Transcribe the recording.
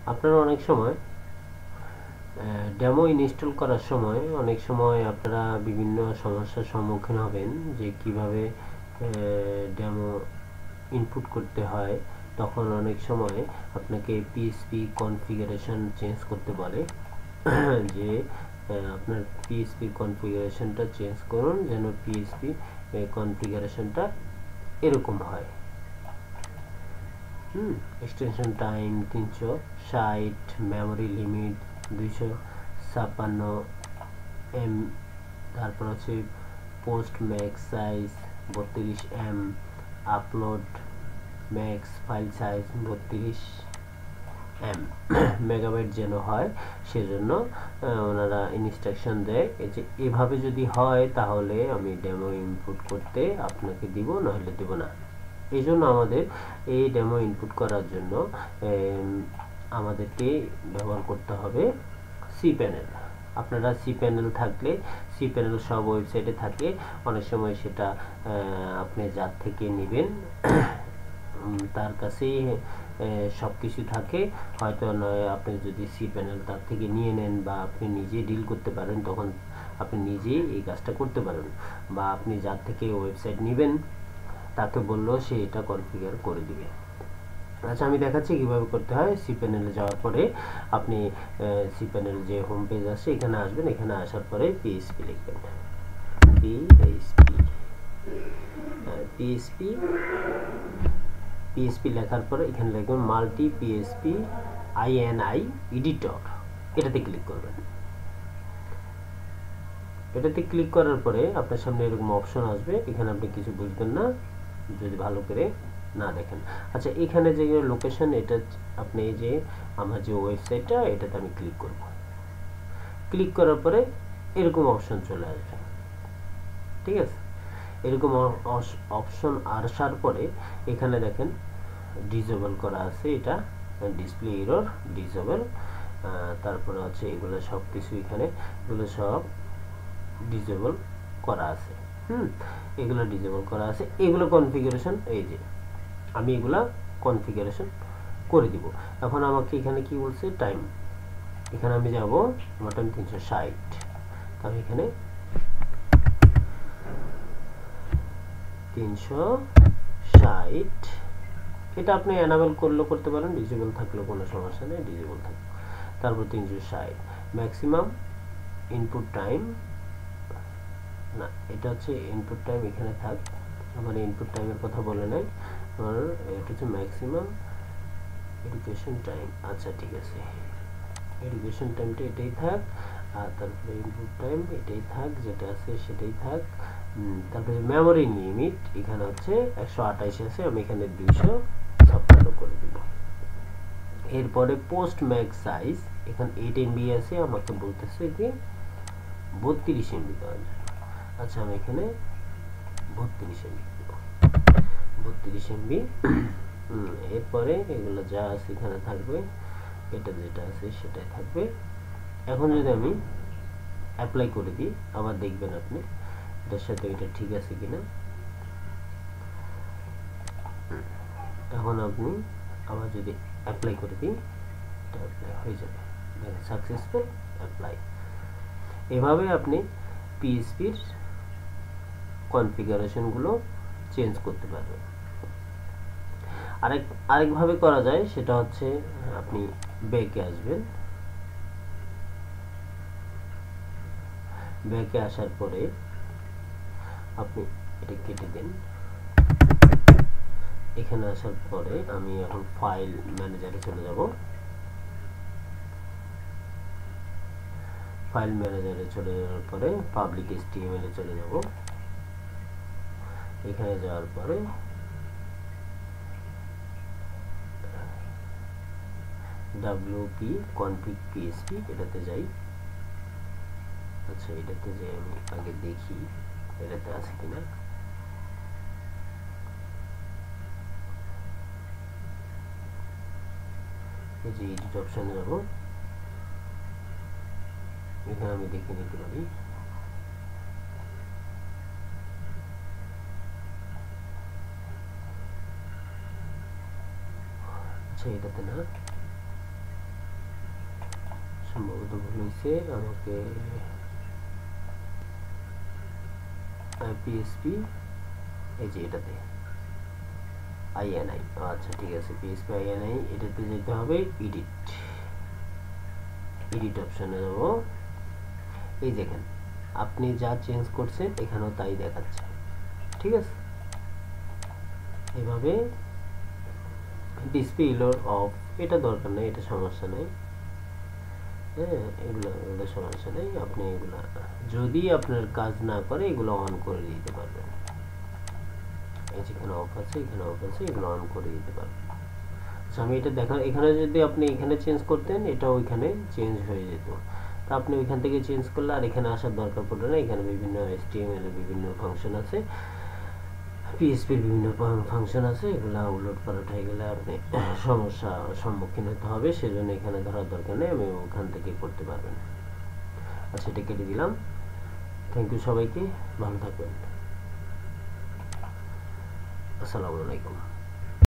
আপনারা অনেক সময় ডেমো ইনস্টল করার সময় অনেক সময় আপনারা বিভিন্ন সমস্যার সম্মুখীন হবেন যে কিভাবে ডেমো ইনপুট করতে হয়। তখন অনেক সময় আপনাকে পিএইচপি কনফিগারেশন চেঞ্জ করতে বলে যে আপনার পিএইচপি কনফিগারেশনটা চেঞ্জ করুন যেন পিএইচপি কনফিগারেশনটা এরকম হয়। Extension time 360, memory limit 256 M, তারপর হচ্ছে post max size 32 M, upload max file size 32 M megabyte যেন হয় সেজন্য ওনারা ইনস্ট্রাকশন দেয় যে এভাবে যদি হয় তাহলে আমি ডেমো ইনপুট করতে আপনাকে দিব, নাহলে দিব না। এই জন্য আমাদের এই ডেমো ইনপুট করার জন্য আমাদেরকে ব্যবহার করতে হবে সি প্যানেল। আপনারা সি প্যানেল থাকলে, সি প্যানেল সব ওয়েবসাইটে থাকে, অনেক সময় সেটা আপনি যার থেকে নেবেন তার কাছেই সব কিছু থাকে। হয়তো নয় আপনি যদি সি প্যানেল তার থেকে নিয়ে নেন বা আপনি নিজে ডিল করতে পারেন, তখন আপনি নিজেই এই কাজটা করতে পারেন। বা আপনি যার থেকে ওয়েবসাইট নেবেন তাকে বললেও সে এটা কনফিগার করে দিবে। আচ্ছা, আমি দেখাচ্ছি কিভাবে করতে হয়। সি প্যানেলে যাওয়ার পরে আপনি সি প্যানেল যে হোম পেজ আছে এখানে আসবেন। এখানে আসার পরে পিএইচপি লিখবেন, পিএইচপি লেখার পরে এখানে লিখবেন মাল্টি পিএইচপি INI এডিটর, এটাতে ক্লিক করবেন। এটাতে ক্লিক করার পরে আপনার সামনে এরকম অপশন আসবে। এখানে আপনি কিছু বুঝবেন না যদি ভালো করে না দেখেন। আচ্ছা, এখানে যে লোকেশন, এটা আপনি এই যে আমার যে ওয়েবসাইটটা এটাতে আমি ক্লিক করব। ক্লিক করার পরে এরকম অপশন চলে আসবে, ঠিক আছে। এরকম অপশন আসার পরে এখানে দেখেন ডিসেবল করা আছে, এটা ডিসপ্লে এরর ডিসেবল। তারপরে হচ্ছে এগুলো সব কিছু এখানে এগুলো সব ডিসেবল করা আছে। এগুলো ডিসেবল করা আছে, এগুলো কনফিগারেশন, এই যে আমি এগুলা কনফিগারেশন করে দিব। এখন আমাকে এখানে কি বলছে টাইম, এখানে আমি যাব আমার টাইম 360। আমি এখানে 360, এটা আপনি এনাবেল করলেও করতে পারেন, ডিসেবল থাকলেও কোনো সমস্যা নেই, ডিসেবল থাকবে। তারপর 360 ম্যাক্সিমাম ইনপুট টাইম, না এটা হচ্ছে ইনপুট টাইম এখানে থাক, আমার ইনপুট টাইমের কথা বলে নাই, আমার এটা হচ্ছে ম্যাক্সিমাম এডুকেশন টাইম। আচ্ছা ঠিক আছে, এডুকেশন টাইমটা এটাই থাক, আর তারপরে ইনপুট টাইম এটাই থাক, যেটা আছে সেটাই থাক। তারপরে মেমোরি লিমিট এখানে হচ্ছে 128 আছে, আমি এখানে 256 করে দিব। এরপরে পোস্ট ম্যাক্স সাইজ এখানে 8 MB আছে, আমাকে বলতেছে যে 32 MB দেওয়ার জন্য। আচ্ছা, আমি এখানে 32 MB দেব, 32 MB। এরপরে এগুলো যা আছে এখানে থাকবে, এটা যেটা আছে সেটাই থাকবে। এখন যদি আমি অ্যাপ্লাই করে দিই, আবার দেখবেন আপনি এটার সাথে এটা ঠিক আছে কিনা। এখন আপনি আবার যদি অ্যাপ্লাই করে দিই, এটা অ্যাপ্লাই হয়ে যাবে, দেখেন সাকসেসফুল অ্যাপ্লাই। এভাবে আপনি পিএইচপির কনফিগারেশনগুলো চেঞ্জ করতে পারবেন। আরেকভাবে করা যায়, সেটা হচ্ছে আপনি ব্যাকে আসবেন, ব্যাকে আসার পরে আপনি এটা কেটে দেন। এখানে আসার পরে আমি এখন ফাইল ম্যানেজারে চলে যাব। ফাইল ম্যানেজারে চলে যাওয়ার পরে পাবলিক HTML এ চলে যাব। এখানে যাওয়ার পরে wp config php এটাতে যাই। আচ্ছা, এটাতে যে আমি আগে দেখি এটাতে আছে কিনা। এই যে এডিট অপশনে যাব, এখানে আমি দেখে নিতে পারি। আচ্ছা, এটাতে না, সম্ভবত ভুল হয়েছে, আমাকে পিএসপি এই যে এটাতে আইএনআই, আচ্ছা ঠিক আছে, পিএসপি আইএনআই এটাতে যেতে হবে, এডিট অপশনে যাব। এই দেখেন আপনি যা চেঞ্জ করছেন এখানেও তাই দেখাচ্ছে, ঠিক আছে। এভাবে ডিসপ্লে ইলোর অফ, এটা দরকার নেই, এটা সমস্যা নেই, হ্যাঁ এগুলো সমস্যা নেই। আপনি এগুলা যদি আপনার কাজ না করে এগুলো অন করে দিতে পারবেন, এই যেখানে অফ আছে এখানে অফ আছে, এগুলো অন করে দিতে পারবেন। আচ্ছা আমি এটা দেখা, এখানে যদি আপনি এখানে চেঞ্জ করতেন এটা ওইখানে চেঞ্জ হয়ে যেত, তা আপনি ওইখান থেকে চেঞ্জ করলে আর এখানে আসার দরকার পড়বে না। এখানে বিভিন্ন HTML এর বিভিন্ন ফাংশন আছে, পিএসপির বিভিন্ন ফাংশন আছে, এগুলো আপলোড পালট হয়ে গেলে আপনি সমস্যার সম্মুখীন হতে হবে, সেজন্য এখানে ধরার দরকার নেই, আমি ওখান থেকে করতে পারবেন। আচ্ছা এটা কেটে দিলাম। থ্যাংক ইউ সবাইকে, ভালো থাকবেন, আসসালামু আলাইকুম।